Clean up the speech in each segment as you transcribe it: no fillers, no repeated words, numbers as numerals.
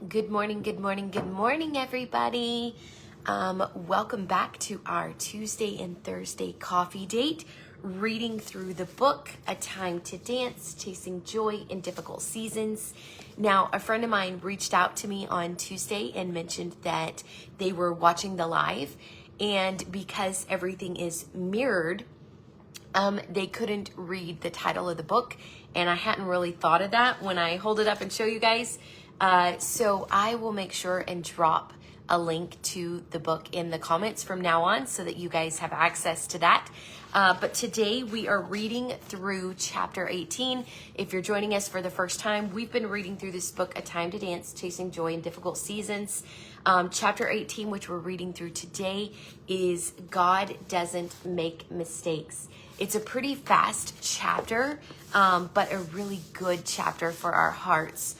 Good morning, good morning, good morning, everybody. Welcome back to our Tuesday and Thursday coffee date, reading through the book, A Time to Dance, Chasing Joy in Difficult Seasons. Now, a friend of mine reached out to me on Tuesday and mentioned that they were watching the live, and because everything is mirrored, they couldn't read the title of the book, and I hadn't really thought of that when I hold it up and show you guys. So I will make sure and drop a link to the book in the comments from now on so that you guys have access to that. But today we are reading through chapter 18. If you're joining us for the first time, we've been reading through this book, A Time to Dance, Chasing Joy in Difficult Seasons. Chapter 18, which we're reading through today, is God Doesn't Make Mistakes. It's a pretty fast chapter, but a really good chapter for our hearts.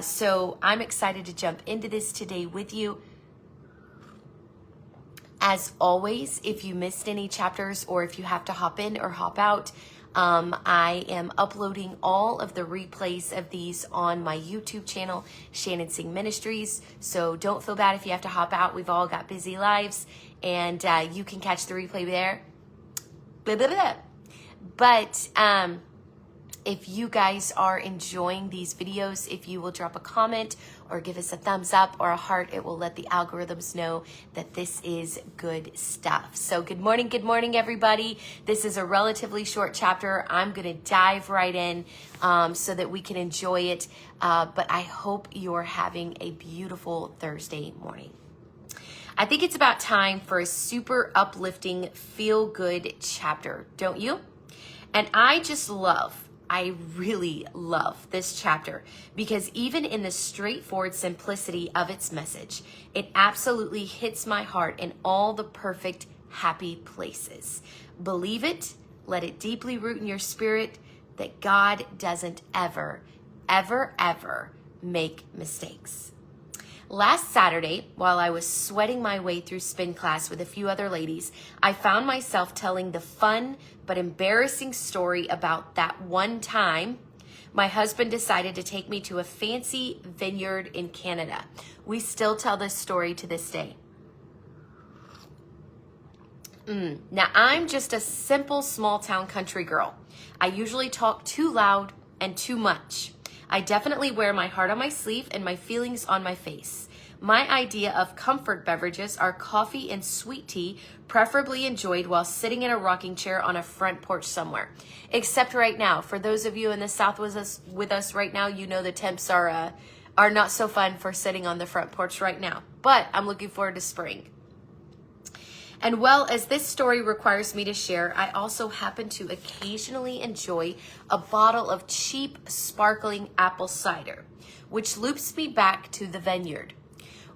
So I'm excited to jump into this today with you. As always, if you missed any chapters or if you have to hop in or hop out, I am uploading all of the replays of these on my YouTube channel, Shannon Singh Ministries. So don't feel bad if you have to hop out. We've all got busy lives, and you can catch the replay there. Blah, blah, blah. But if you guys are enjoying these videos, if you will drop a comment or give us a thumbs up or a heart, it will let the algorithms know that this is good stuff. So good morning, everybody. This is a relatively short chapter. I'm going to dive right in so that we can enjoy it. But I hope you're having a beautiful Thursday morning. I think it's about time for a super uplifting, feel-good chapter, don't you? And I really love this chapter because even in the straightforward simplicity of its message, it absolutely hits my heart in all the perfect, happy places. Believe it, let it deeply root in your spirit that God doesn't ever, ever, ever make mistakes. Last Saturday, while I was sweating my way through spin class with a few other ladies, I found myself telling the fun but embarrassing story about that one time my husband decided to take me to a fancy vineyard in Canada. We still tell this story to this day. Now, I'm just a simple small town country girl. I usually talk too loud and too much. I definitely wear my heart on my sleeve and my feelings on my face. My idea of comfort beverages are coffee and sweet tea, preferably enjoyed while sitting in a rocking chair on a front porch somewhere. Except right now, for those of you in the South with us right now, you know the temps are not so fun for sitting on the front porch right now. But I'm looking forward to spring. And well, as this story requires me to share, I also happen to occasionally enjoy a bottle of cheap, sparkling apple cider, which loops me back to the vineyard.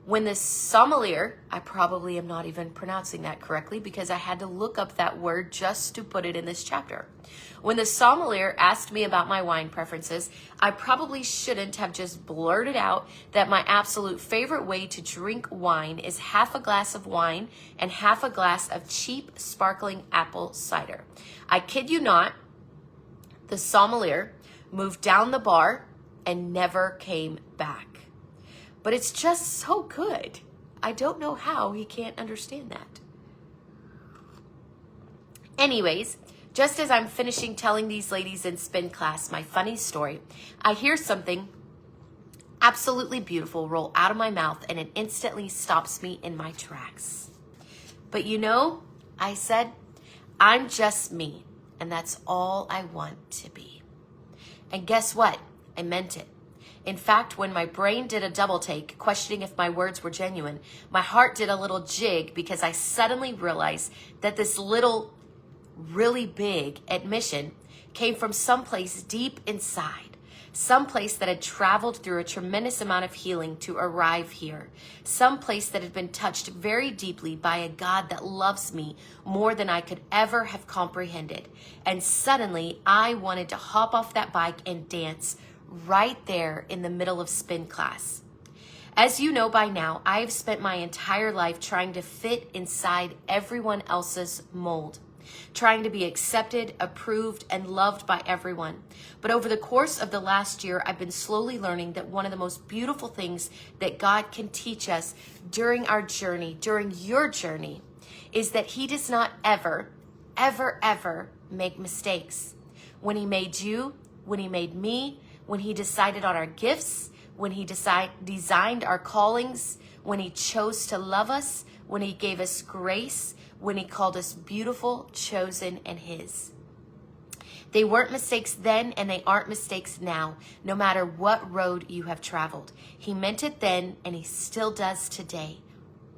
When the sommelier, I probably am not even pronouncing that correctly because I had to look up that word just to put it in this chapter. When the sommelier asked me about my wine preferences, I probably shouldn't have just blurted out that my absolute favorite way to drink wine is half a glass of wine and half a glass of cheap, sparkling apple cider. I kid you not, the sommelier moved down the bar and never came back. But it's just so good. I don't know how he can't understand that. Anyways, just as I'm finishing telling these ladies in spin class my funny story, I hear something absolutely beautiful roll out of my mouth, and it instantly stops me in my tracks. But you know, I said, I'm just me, and that's all I want to be. And guess what? I meant it. In fact, when my brain did a double take, questioning if my words were genuine, my heart did a little jig because I suddenly realized that this little, really big admission came from someplace deep inside, someplace that had traveled through a tremendous amount of healing to arrive here, someplace that had been touched very deeply by a God that loves me more than I could ever have comprehended. And suddenly, I wanted to hop off that bike and dance right there in the middle of spin class. As you know by now, I have spent my entire life trying to fit inside everyone else's mold. trying to be accepted, approved, and loved by everyone. But over the course of the last year, I've been slowly learning that one of the most beautiful things that God can teach us during our journey, during your journey, is that He does not ever, ever, ever make mistakes. When He made you, when He made me, when He decided on our gifts, when He designed our callings, when He chose to love us, when He gave us grace, when He called us beautiful, chosen, and His. They weren't mistakes then, and they aren't mistakes now, no matter what road you have traveled. He meant it then, and He still does today.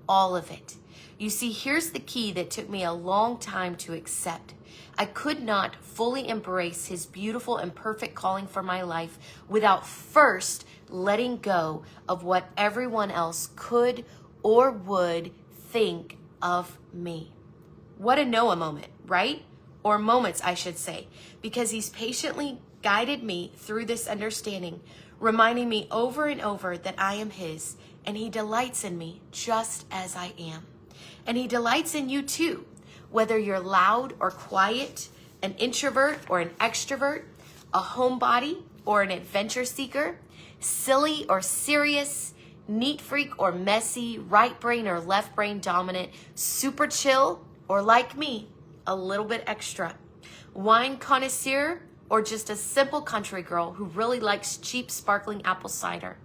All of it. You see, here's the key that took me a long time to accept. I could not fully embrace His beautiful and perfect calling for my life without first letting go of what everyone else could or would think of me. What a Noah moment, right? Or moments, I should say, because He's patiently guided me through this understanding, reminding me over and over that I am His, and He delights in me just as I am. And He delights in you too, whether you're loud or quiet, an introvert or an extrovert, a homebody or an adventure seeker, silly or serious, neat freak or messy, right brain or left brain dominant, super chill or like me, a little bit extra, wine connoisseur or just a simple country girl who really likes cheap sparkling apple cider.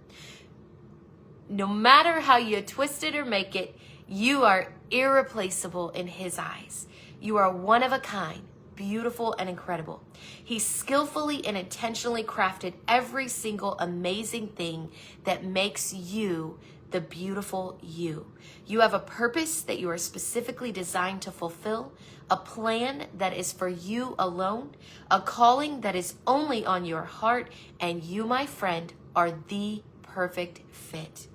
No matter how you twist it or make it, you are irreplaceable in His eyes. You are one of a kind, beautiful and incredible. He skillfully and intentionally crafted every single amazing thing that makes you the beautiful you. You have a purpose that you are specifically designed to fulfill, a plan that is for you alone, a calling that is only on your heart, and you, my friend, are the perfect fit.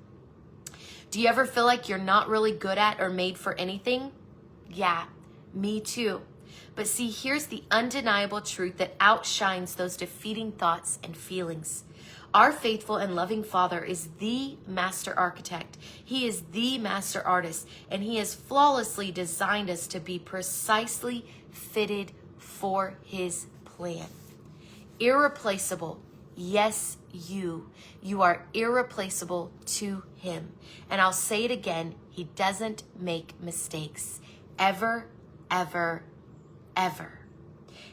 Do you ever feel like you're not really good at or made for anything? Yeah, me too. But see, here's the undeniable truth that outshines those defeating thoughts and feelings. Our faithful and loving Father is the master architect. He is the master artist, and He has flawlessly designed us to be precisely fitted for His plan. Irreplaceable. Yes, you. You are irreplaceable to Him. And I'll say it again, He doesn't make mistakes. Ever, ever, ever.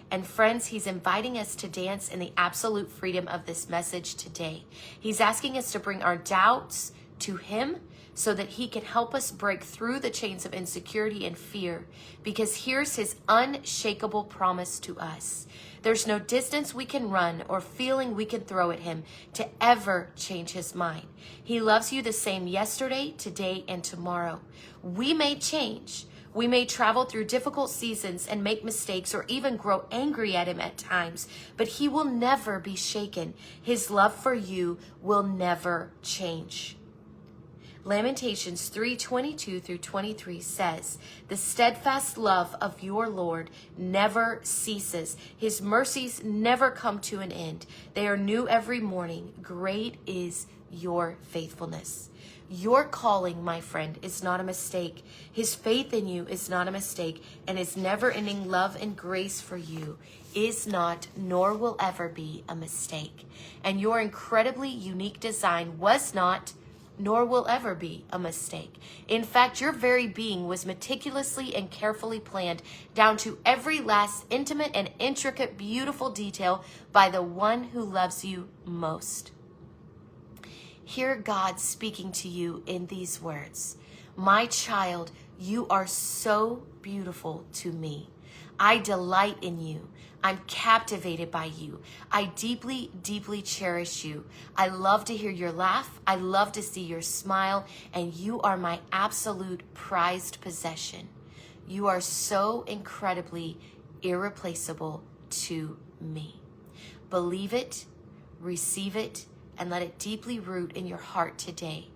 And friends, He's inviting us to dance in the absolute freedom of this message today. He's asking us to bring our doubts to Him so that He can help us break through the chains of insecurity and fear, because here's His unshakable promise to us. There's no distance we can run or feeling we can throw at Him to ever change His mind. He loves you the same yesterday, today, and tomorrow. We may change. We may travel through difficult seasons and make mistakes or even grow angry at Him at times, but He will never be shaken. His love for you will never change. Lamentations 3:22 through 23 says, "The steadfast love of your Lord never ceases. His mercies never come to an end. They are new every morning. Great is your faithfulness." Your calling, my friend, is not a mistake. His faith in you is not a mistake, and His never-ending love and grace for you is not, nor will ever be, a mistake. And your incredibly unique design was not, nor will ever be, a mistake. In fact, your very being was meticulously and carefully planned down to every last intimate and intricate, beautiful detail by the one who loves you most. Hear God speaking to you in these words. My child, you are so beautiful to me. I delight in you. I'm captivated by you. I deeply, deeply cherish you. I love to hear your laugh. I love to see your smile. And you are my absolute prized possession. You are so incredibly irreplaceable to me. Believe it, receive it, and let it deeply root in your heart today.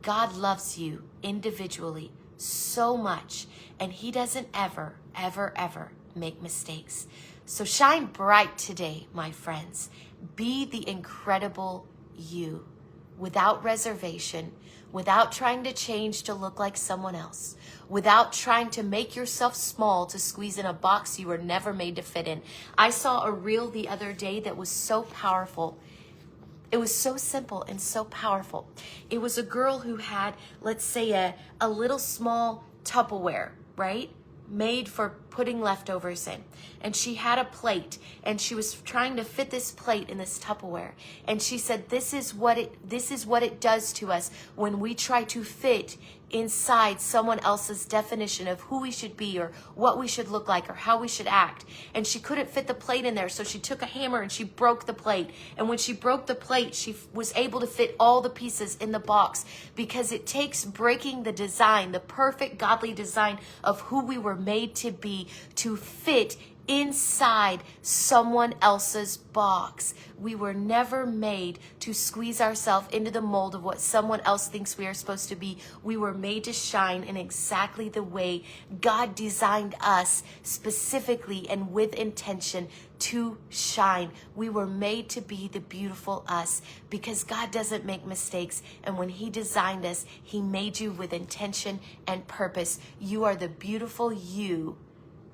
God loves you individually so much, and He doesn't ever, ever, ever make mistakes. So shine bright today, my friends. Be the incredible you. without reservation, without trying to change to look like someone else, without trying to make yourself small to squeeze in a box you were never made to fit in. I saw a reel the other day that was so powerful. It was so simple and so powerful. It was a girl who had, let's say, a little small Tupperware, right? Made for putting leftovers in. And she had a plate, and she was trying to fit this plate in this Tupperware. And she said, this is what it does to us when we try to fit inside someone else's definition of who we should be or what we should look like or how we should act. And she couldn't fit the plate in there, so she took a hammer and she broke the plate. And when she broke the plate, she was able to fit all the pieces in the box, because it takes breaking the design, the perfect godly design of who we were made to be, to fit inside someone else's box. We were never made to squeeze ourselves into the mold of what someone else thinks we are supposed to be. We were made to shine in exactly the way God designed us, specifically and with intention to shine. We were made to be the beautiful us, because God doesn't make mistakes. And when He designed us, He made you with intention and purpose. You are the beautiful you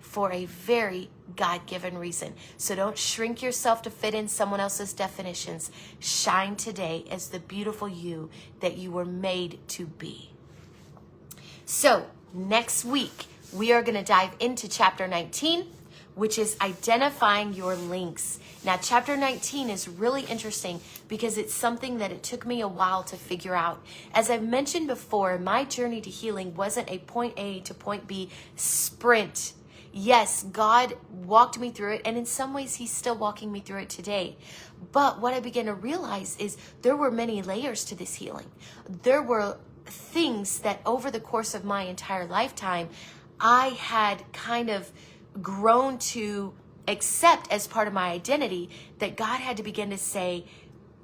for a very God-given reason. So don't shrink yourself to fit in someone else's definitions. Shine today as the beautiful you that you were made to be. So next week, we are going to dive into chapter 19, which is identifying your links. Now, chapter 19 is really interesting because it's something that it took me a while to figure out. As I've mentioned before, my journey to healing wasn't a point A to point B sprint. Yes, God walked me through it, and in some ways He's still walking me through it today. But what I began to realize is there were many layers to this healing. There were things that over the course of my entire lifetime, I had kind of grown to accept as part of my identity, that God had to begin to say,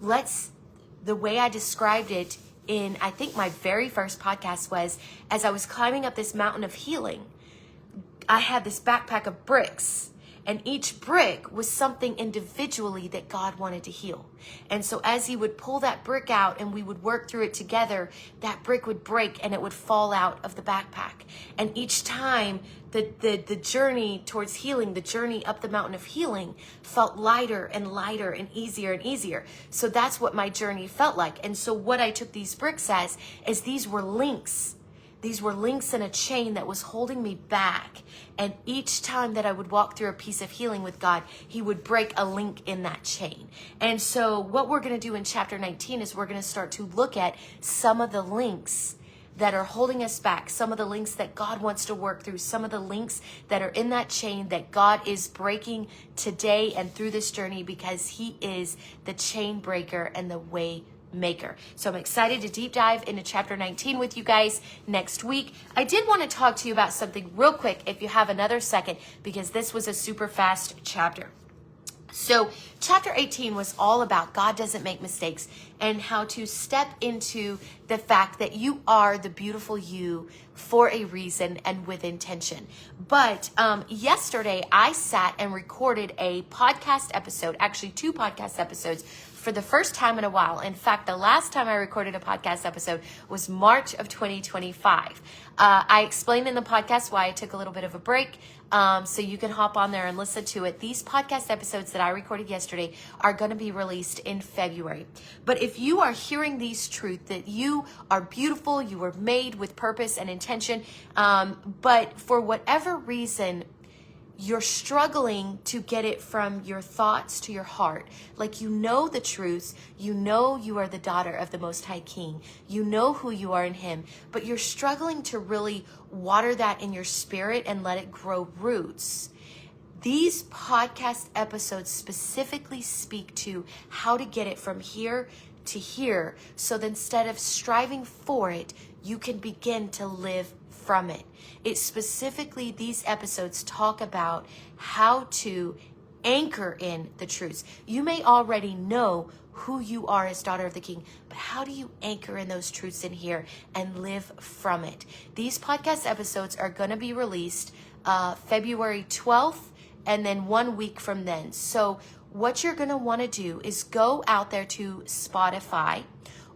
the way I described it in, I think my very first podcast was, as I was climbing up this mountain of healing, I had this backpack of bricks, and each brick was something individually that God wanted to heal. And so as He would pull that brick out and we would work through it together, that brick would break and it would fall out of the backpack. And each time the journey towards healing, the journey up the mountain of healing, felt lighter and lighter and easier and easier. So that's what my journey felt like. And so what I took these bricks as is these were links. These were links in a chain that was holding me back. And each time that I would walk through a piece of healing with God, He would break a link in that chain. And so what we're going to do in chapter 19 is we're going to start to look at some of the links that are holding us back, some of the links that God wants to work through, some of the links that are in that chain that God is breaking today and through this journey, because He is the chain breaker and the way maker. So I'm excited to deep dive into chapter 19 with you guys next week. I did want to talk to you about something real quick if you have another second, because this was a super fast chapter. So chapter 18 was all about God doesn't make mistakes, and how to step into the fact that you are the beautiful you for a reason and with intention. But yesterday I sat and recorded a podcast episode, actually 2 podcast episodes, for the first time in a while. In fact, the last time I recorded a podcast episode was March of 2025. I explained in the podcast why I took a little bit of a break, so you can hop on there and listen to it. These podcast episodes that I recorded yesterday are going to be released in February. But if you are hearing these truths, that you are beautiful, you were made with purpose and intention, but for whatever reason, you're struggling to get it from your thoughts to your heart. Like, you know the truth, you know you are the daughter of the Most High King, you know who you are in Him, but you're struggling to really water that in your spirit and let it grow roots. These podcast episodes specifically speak to how to get it from here to here, so that instead of striving for it, you can begin to live from it. It specifically, these episodes talk about how to anchor in the truths. You may already know who you are as daughter of the King, but how do you anchor in those truths in here and live from it? These podcast episodes are going to be released February 12th, and then 1 week from then. So what you're going to want to do is go out there to Spotify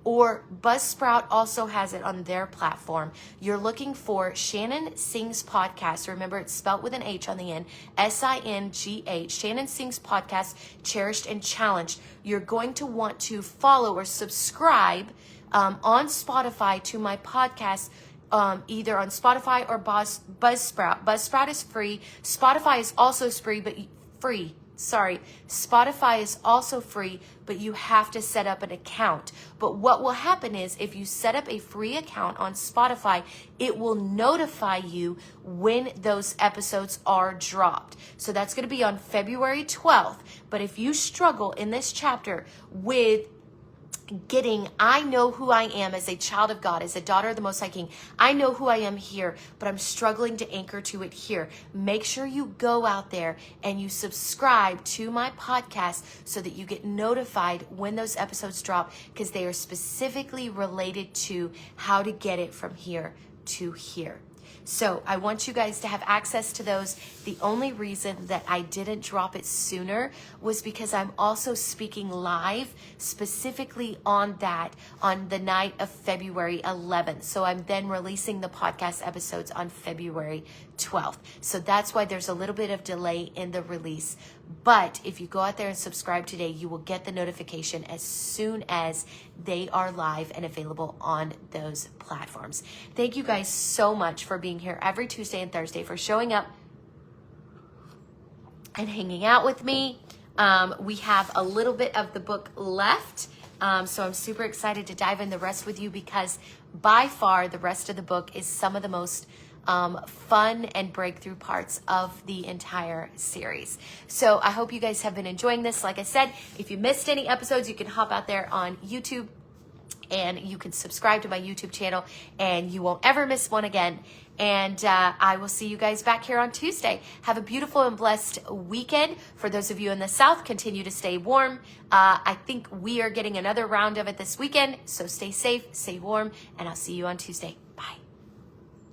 or Buzzsprout also has it on their platform. You're looking for Shannon Sings Podcast. Remember, it's spelled with an H on the end, SINGH, Shannon Sings Podcast, Cherished and Challenged. You're going to want to follow or subscribe on Spotify to my podcast, either on Spotify or Buzzsprout. Buzzsprout is free. Spotify is also free. Spotify is also free, but you have to set up an account. But what will happen is if you set up a free account on Spotify, it will notify you when those episodes are dropped. So that's going to be on February 12th. But if you struggle in this chapter with getting, I know who I am as a child of God, as a daughter of the Most High King. I know who I am here, but I'm struggling to anchor to it here. Make sure you go out there and you subscribe to my podcast so that you get notified when those episodes drop, because they are specifically related to how to get it from here to here. So I want you guys to have access to those. The only reason that I didn't drop it sooner was because I'm also speaking live specifically on that on the night of February 11th. So I'm then releasing the podcast episodes on February 12th. So that's why there's a little bit of delay in the release. But if you go out there and subscribe today, you will get the notification as soon as they are live and available on those platforms. Thank you guys so much for being here every Tuesday and Thursday, for showing up and hanging out with me. We have a little bit of the book left. So I'm super excited to dive in the rest with you, because by far the rest of the book is some of the most fun and breakthrough parts of the entire series. So I hope you guys have been enjoying this. Like I said, if you missed any episodes, you can hop out there on YouTube and you can subscribe to my YouTube channel and you won't ever miss one again. And I will see you guys back here on Tuesday. Have a beautiful and blessed weekend. For those of you in the South, continue to stay warm. I think we are getting another round of it this weekend. So stay safe, stay warm, and I'll see you on Tuesday. Bye.